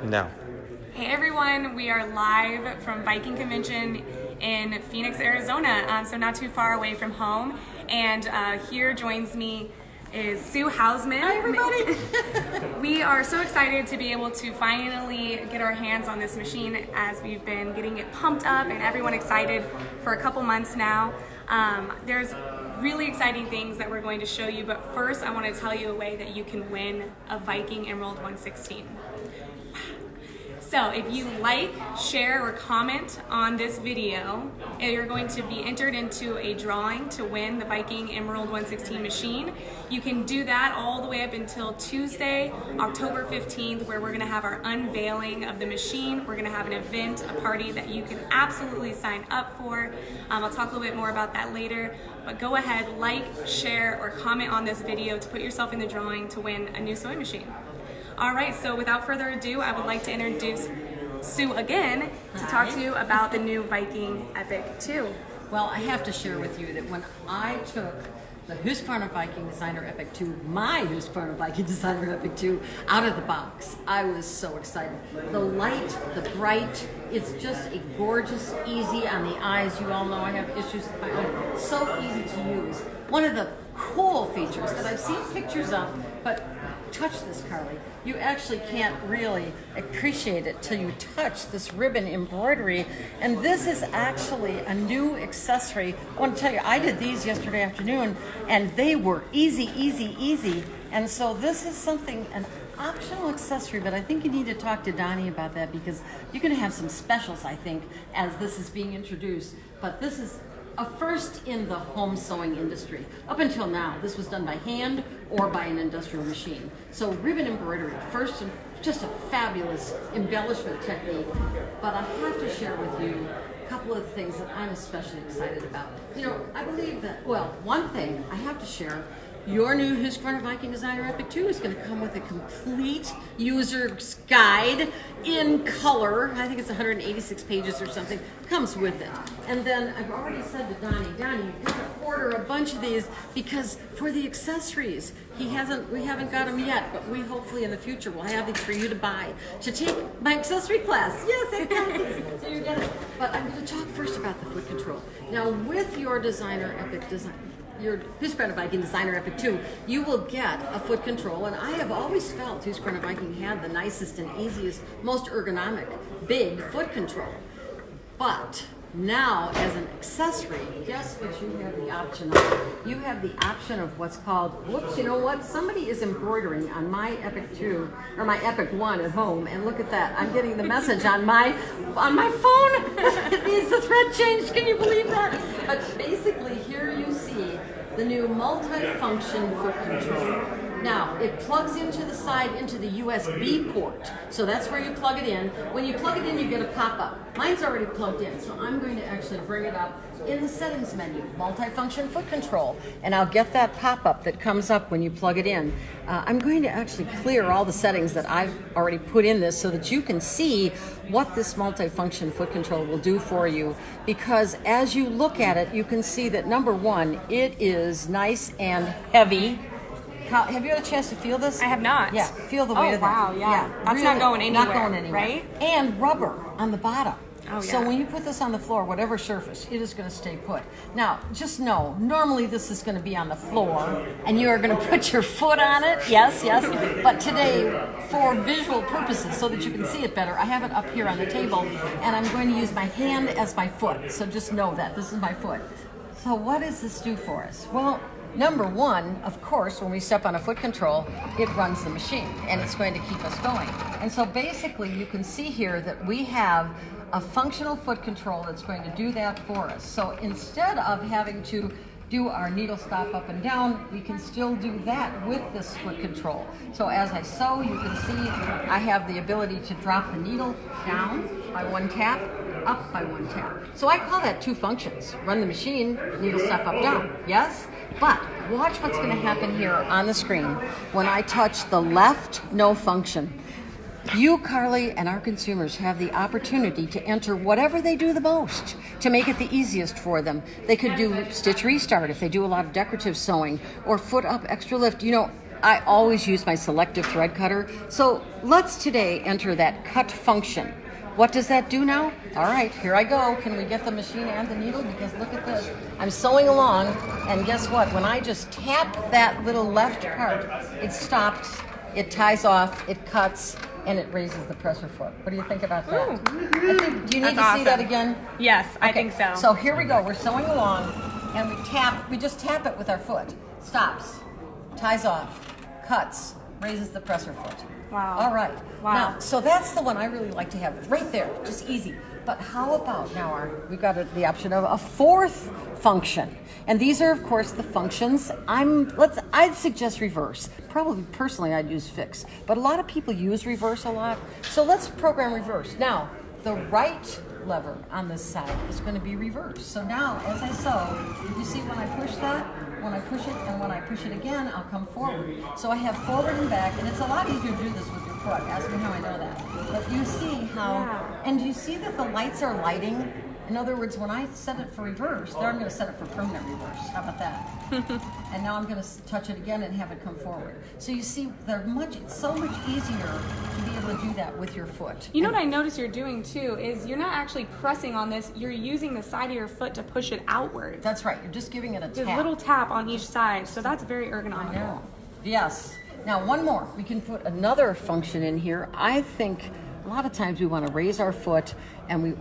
No. Hey everyone, we are live from Viking Convention in Phoenix, Arizona, so not too far away from home. And here joins me is Sue Hausmann. Hi everybody! We are so excited to be able to finally get our hands on this machine, as we've been getting it pumped up and everyone excited for a couple months now. There's really exciting things that we're going to show you, but first I want to tell you a way that you can win a Viking Emerald 116. So if you like, share, or comment on this video, you're going to be entered into a drawing to win the Viking Emerald 116 machine. You can do that all the way up until Tuesday, October 15th, where we're going to have our unveiling of the machine. We're going to have an event, a party that you can absolutely sign up for. I'll talk a little bit more about that later, but go ahead, like, share, or comment on this video to put yourself in the drawing to win a new sewing machine. All right, so without further ado, I would like to introduce Sue again to talk to you about the new Viking Epic 2. Well, I have to share with you that when I took the Husqvarna Viking Designer Epic 2, my Husqvarna Viking Designer Epic 2, out of the box, I was so excited. The light, the bright, it's just a gorgeous, easy on the eyes. You all know I have issues with my own. So easy to use. One of the cool features that I've seen pictures of, but touch this, Carly. You actually can't really appreciate it till you touch this ribbon embroidery. And this is actually a new accessory. I want to tell you, I did these yesterday afternoon and they were easy, easy, easy. And so this is something, an optional accessory, but I think you need to talk to Donnie about that because you're going to have some specials, I think, as this is being introduced. But this is a first in the home sewing industry. Up until now, this was done by hand or by an industrial machine. So ribbon embroidery, first, and just a fabulous embellishment technique. But I have to share with you a couple of things that I'm especially excited about. You know, I believe that, well, one thing I have to share, your new Husqvarna Viking Designer Epic 2 is going to come with a complete user's guide in color. I think it's 186 pages or something. Comes with it. And then I've already said to Donnie, you've got to order a bunch of these because for the accessories, we haven't got them yet, but we hopefully in the future will have these for you to buy to take my accessory class. Yes, I got these. So you get it. But I'm going to talk first about the foot control. Now, with your Designer Epic Design, your Husqvarna Viking Designer Epic 2, you will get a foot control, and I have always felt Husqvarna Viking had the nicest and easiest, most ergonomic, big foot control. But now, as an accessory, guess what you have the option of? You have the option of what's called, whoops, you know what? Somebody is embroidering on my Epic 2, or my Epic 1 at home, and look at that. I'm getting the message on my phone. It means the thread changed. Can you believe that? But basically, here you see the new multi-function foot control. Now, it plugs into the side into the USB port. So that's where you plug it in. When you plug it in, you get a pop-up. Mine's already plugged in, so I'm going to actually bring it up in the settings menu, multi-function foot control. And I'll get that pop-up that comes up when you plug it in. I'm going to actually clear all the settings that I've already put in this so that you can see what this multi-function foot control will do for you. Because as you look at it, you can see that number one, it is nice and heavy. Have you had a chance to feel this? I have not. Yeah, feel the weight of that. Oh, wow, yeah. That's really, not going anywhere. Not going anywhere. Right? And rubber on the bottom. Oh, yeah. So when you put this on the floor, whatever surface, it is going to stay put. Now, just know, normally this is going to be on the floor, and you are going to put your foot on it. Yes. But today, for visual purposes, so that you can see it better, I have it up here on the table, and I'm going to use my hand as my foot. So just know that. This is my foot. So what does this do for us? Well, number one, of course, when we step on a foot control, it runs the machine, and it's going to keep us going. And so basically, you can see here that we have a functional foot control that's going to do that for us. So instead of having to do our needle stop up and down, we can still do that with this foot control. So as I sew, you can see I have the ability to drop the needle down by one tap, up by one tap. So I call that two functions. Run the machine, needle stop up, down. Yes? But watch what's going to happen here on the screen when I touch the left no function. You, Carly, and our consumers have the opportunity to enter whatever they do the most to make it the easiest for them. They could do stitch restart if they do a lot of decorative sewing, or foot up extra lift. You know, I always use my selective thread cutter. So let's today enter that cut function. What does that do now? All right, here I go. Can we get the machine and the needle? Because look at this. I'm sewing along, and guess what? When I just tap that little left part, it stops, it ties off, it cuts, and it raises the presser foot. What do you think about that? Do you need to see that again? Yes, I think so. So here we go. We're sewing along, and we just tap it with our foot. Stops, ties off, cuts, raises the presser foot. Wow. All right. Wow. Now, so that's the one I really like to have right there, just easy. But how about now we've got the option of a fourth function. And these are, of course, the functions. I'd suggest reverse. Probably personally I'd use fix. But a lot of people use reverse a lot. So let's program reverse. Now, the right lever on this side is going to be reversed. So now, as I sew, you see when I push that, when I push it, and when I push it again, I'll come forward. So I have forward and back, and it's a lot easier to do this with your foot. Ask me how I know that. But you see how, and you see that the lights are lighting? In other words, when I set it for reverse, there I'm going to set it for permanent reverse. How about that? And now I'm going to touch it again and have it come forward. So you see, it's so much easier to be able to do that with your foot. You know what I notice you're doing too is you're not actually pressing on this, you're using the side of your foot to push it outward. That's right, you're just giving it a tap. A little tap on each side, so that's very ergonomical. I know. Yes. Now one more. We can put another function in here. I think a lot of times we want to raise our foot and we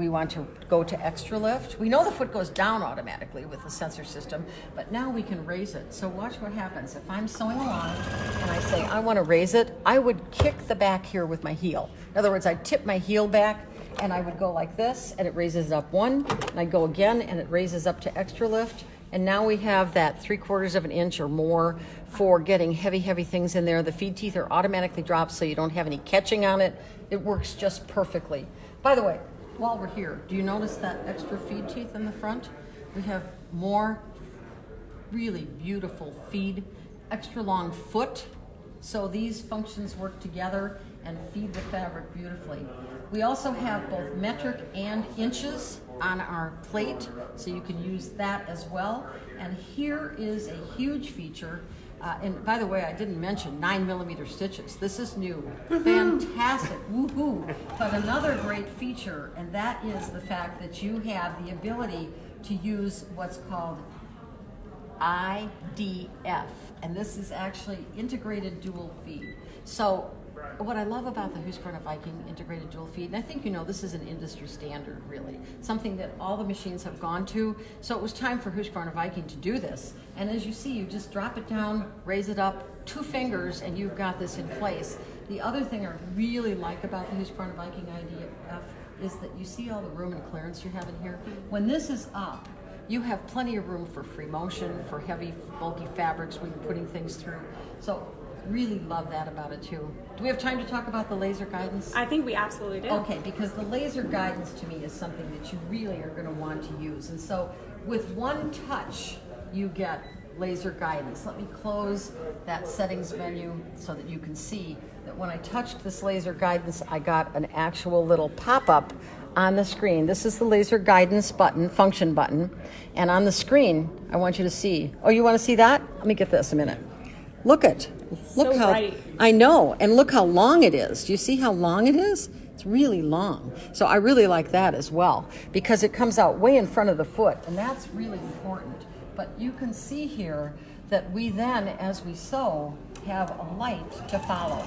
want to go to extra lift. We know the foot goes down automatically with the sensor system, but now we can raise it. So watch what happens. If I'm sewing along and I say I want to raise it, I would kick the back here with my heel. In other words, I'd tip my heel back and I would go like this and it raises up one, and I go again and it raises up to extra lift. And now we have that 3/4 of an inch or more for getting heavy things in there. The feed teeth are automatically dropped so you don't have any catching on it. It works just perfectly. By the way, while we're here, do you notice that extra feed teeth in the front? We have more really beautiful feed, extra long foot. So these functions work together and feed the fabric beautifully. We also have both metric and inches on our plate, so you can use that as well. And here is a huge feature. And by the way, I didn't mention 9mm stitches. This is new. Fantastic. Woohoo. But another great feature, and that is the fact that you have the ability to use what's called IDF. And this is actually integrated dual feed. So what I love about the Husqvarna Viking integrated dual feed, and I think you know this is an industry standard really, something that all the machines have gone to, so it was time for Husqvarna Viking to do this. And as you see, you just drop it down, raise it up, 2 fingers, and you've got this in place. The other thing I really like about the Husqvarna Viking IDF is that you see all the room and clearance you have in here. When this is up, you have plenty of room for free motion, for heavy, bulky fabrics when you're putting things through. So really love that about it too. Do we have time to talk about the laser guidance? I think we absolutely do. Okay, because the laser guidance to me is something that you really are going to want to use. And so with one touch, you get laser guidance. Let me close that settings menu so that you can see that when I touched this laser guidance, I got an actual little pop-up on the screen. This is the laser guidance button, function button. And on the screen, I want you to see. Oh, you want to see that? Let me get this a minute. Look so how bright. I know, and look how long it is. Do you see how long it is? It's really long. So I really like that as well because it comes out way in front of the foot, and that's really important. But you can see here that we then, as we sew, have a light to follow.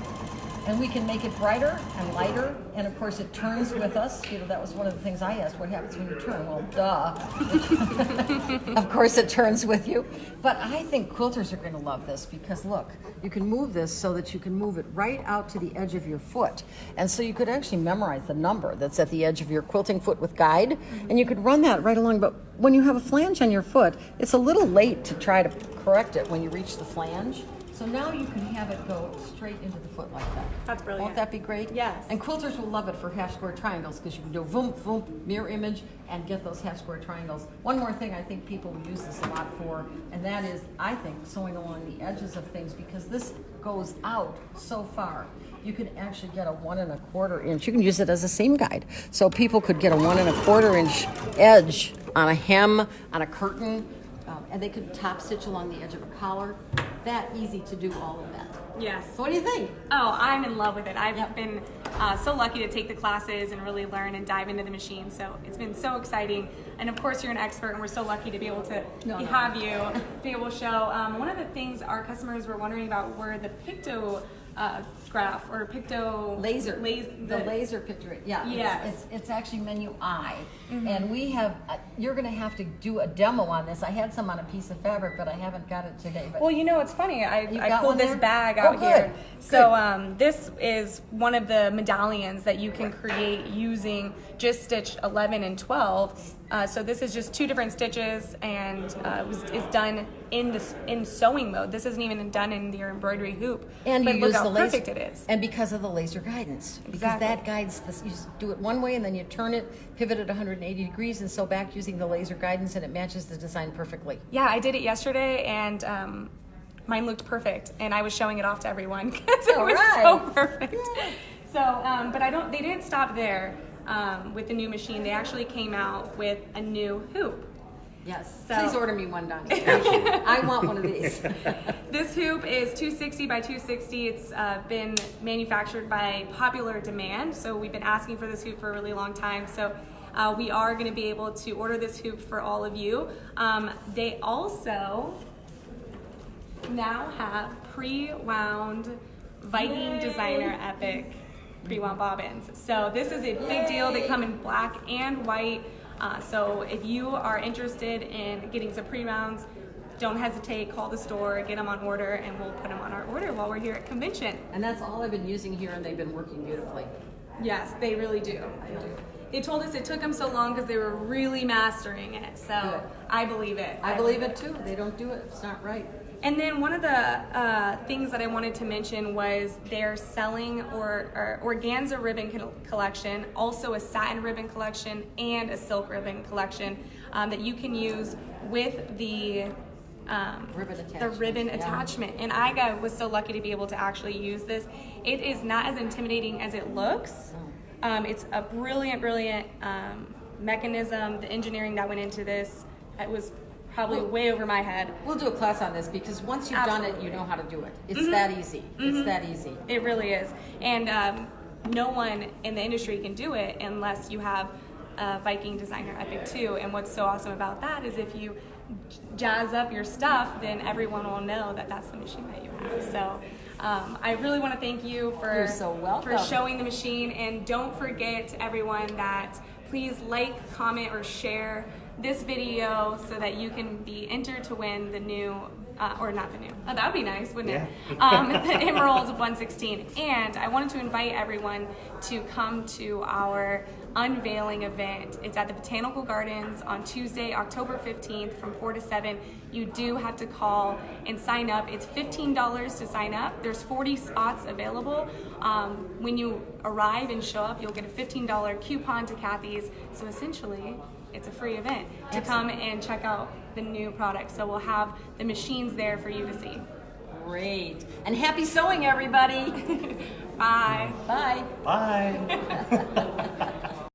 And we can make it brighter and lighter, and of course it turns with us. You know, that was one of the things I asked, what happens when you turn? Well, duh. Of course it turns with you. But I think quilters are going to love this because look, you can move this so that you can move it right out to the edge of your foot. And so you could actually memorize the number that's at the edge of your quilting foot with guide, and you could run that right along. But when you have a flange on your foot, it's a little late to try to correct it when you reach the flange. So now you can have it go straight into the foot like that. That's brilliant. Won't that be great? Yes. And quilters will love it for half square triangles because you can do boom, boom, mirror image and get those half square triangles. One more thing I think people will use this a lot for, and that is, I think, sewing along the edges of things because this goes out so far. You can actually get a 1 1/4 inch. You can use it as a seam guide. So people could get a 1 1/4 inch edge on a hem, on a curtain, and they could top stitch along the edge of a collar. that easy to do all of that. Yes. So what do you think? Oh, I'm in love with it. I've Yep. been so lucky to take the classes and really learn and dive into the machine. So it's been so exciting. And of course, you're an expert, and we're so lucky to be able to have you be able to show. One of the things our customers were wondering about were the pictograph or Laser picture. Yeah. Yes. It's actually menu I, and we have. You're going to have to do a demo on this. I had some on a piece of fabric, but I haven't got it today. But Well, you know, it's funny. I got pulled one this there? bag Oh, out good. here. So Good. this is one of the medallions that you can create using just stitch 11 and 12. So this is just 2 different stitches, and is done in sewing mode. This isn't even done in your embroidery hoop. And but you look use how the laser, perfect it is. and because of the laser guidance, because Exactly. that guides this. You just do it one way, and then you turn it, pivot it 180 degrees, and sew back using the laser guidance, and it matches the design perfectly. Yeah, I did it yesterday, and mine looked perfect, and I was showing it off to everyone because it was so perfect. So, but they didn't stop there with the new machine. They actually came out with a new hoop. Yes. So- Please order me one, Donnie. I want one of these. This hoop is 260 by 260. It's been manufactured by popular demand, so we've been asking for this hoop for a really long time. So we are going to be able to order this hoop for all of you. They also now have pre-wound Viking Designer Epic pre-wound bobbins. So this is a big deal. They come in black and white. So if you are interested in getting some pre-rounds, don't hesitate, call the store, get them on order, and we'll put them on our order while we're here at convention. And that's all I've been using here, and they've been working beautifully. Yes, they really do. They told us it took them so long because they were really mastering it. So Good. I believe it. I believe it too. They don't do it. It's not right. And then one of the things that I wanted to mention was they're selling or organza ribbon collection, also a satin ribbon collection, and a silk ribbon collection that you can use with the ribbon attachment. And I was so lucky to be able to actually use this. It is not as intimidating as it looks. It's a brilliant mechanism. The engineering that went into this, it was probably way over my head. We'll do a class on this because once you've done it, you know how to do it. It's that easy. It's that easy. It really is. And no one in the industry can do it unless you have a Viking Designer Epic 2. And what's so awesome about that is if you jazz up your stuff, then everyone will know that that's the machine that you have. So I really want to thank you You're so welcome. for showing the machine. And don't forget, everyone, that please like, comment, or share this video so that you can be entered to win the new, or not the new, that would be nice, wouldn't it? The Emerald 116. And I wanted to invite everyone to come to our unveiling event. It's at the Botanical Gardens on Tuesday, October 15th from 4 to 7. You do have to call and sign up. It's $15 to sign up. There's 40 spots available. When you arrive and show up, you'll get a $15 coupon to Cathey's. So essentially, it's a free event to come and check out the new product. So we'll have the machines there for you to see. Great. And happy sewing, everybody. Bye. Bye. Bye.